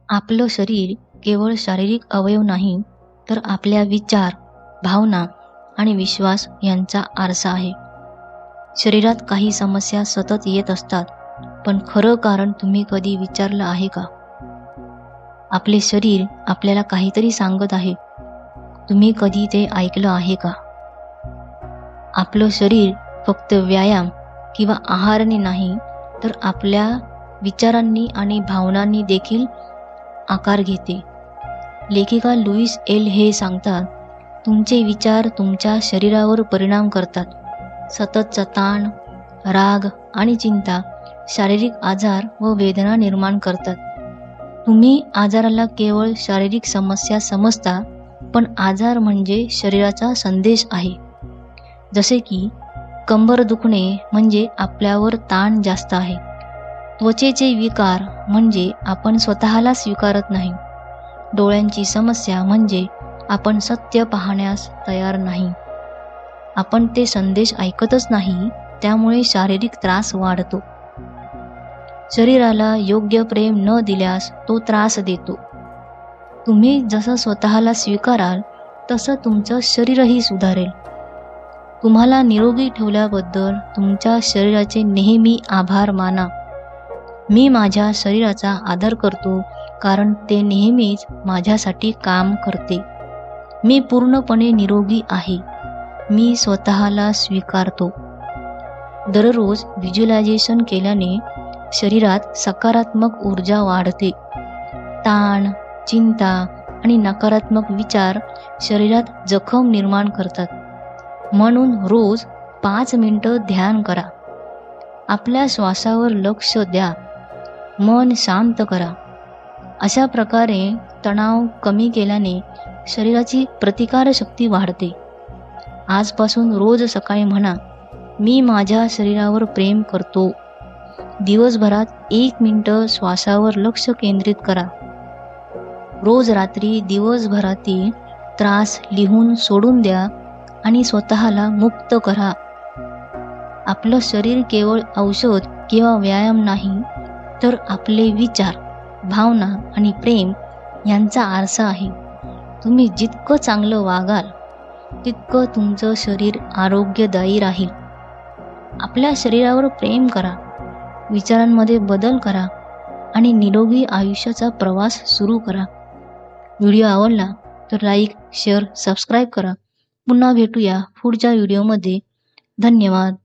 आपलं शरीर केवळ शारीरिक अवयव नाही, तर आपल्या विचार, भावना आणि विश्वास यांचा आरसा आहे. शरीरात काही समस्या सतत येत असतात, पण खरं कारण तुम्ही कधी विचारलं आहे का? आपले शरीर आपल्याला काहीतरी सांगत आहे. तुम्ही कधी ते ऐकलं आहे का? आपलं शरीर फक्त व्यायाम किंवा आहाराने नाही, तर आपल्या विचारांनी आणि भावनांनी देखील आकार घेते. लेखिका लुईस एल हे सांगतात, तुमचे विचार तुमच्या शरीरावर परिणाम करतात. सततचा ताण, राग आणि चिंता शारीरिक आजार व वेदना निर्माण करतात. तुम्ही आजाराला केवळ शारीरिक समस्या समजता, पण आजार म्हणजे शरीराचा संदेश आहे. जसे की कंबर दुखणे म्हणजे आपल्यावर ताण जास्त आहे. त्वचेचे विकार म्हणजे आपण स्वतःला स्वीकारत नाही. डोळ्यांची समस्या म्हणजे आपण सत्य पाहण्यास तयार नाही. आपण ते संदेश ऐकतच नाही, त्यामुळे शारीरिक त्रास वाढतो. शरीराला योग्य प्रेम न दिल्यास तो त्रास देतो. तुम्ही जसं स्वतःला स्वीकाराल तसं तुमचं शरीरही सुधारेल. तुम्हाला निरोगी ठेवल्याबद्दल तुमच्या शरीराचे नेहमी आभार माना. मी माझ्या शरीराचा आदर करतो, कारण ते नेहमीच माझ्यासाठी काम करते. मी पूर्णपणे निरोगी आहे. मी स्वतःला स्वीकारतो. दररोज व्हिज्युअलायझेशन केल्याने शरीरात सकारात्मक ऊर्जा वाढते. ताण, चिंता आणि नकारात्मक विचार शरीरात जखम निर्माण करतात. म्हणून रोज 5 मिनिटं ध्यान करा. आपल्या श्वासावर लक्ष द्या. मन शांत करा. अशा प्रकारे तणाव कमी केल्याने शरीराची प्रतिकारशक्ती वाढते. आजपासून रोज सकाळी म्हणा, मी माझ्या शरीरावर प्रेम करतो. दिवसभरात 1 मिनिट श्वासावर लक्ष केंद्रित करा. रोज रात्री दिवसभरातील त्रास लिहून सोडून द्या आणि स्वतःला मुक्त करा. आपलं शरीर केवळ औषध किंवा व्यायाम नाही, तर आपले विचार, भावना आणि प्रेम यांचा आरसा आहे. तुम्ही जितकं चांगलं वागाल, तितकं तुमचं शरीर आरोग्यदायी राहील. आपल्या शरीरावर प्रेम करा, विचारांमध्ये बदल करा आणि निरोगी आयुष्याचा प्रवास सुरू करा. व्हिडिओ आवडला तर लाईक, शेअर, सबस्क्राईब करा. पुन्हा भेटूया पुढच्या व्हिडिओमध्ये. धन्यवाद.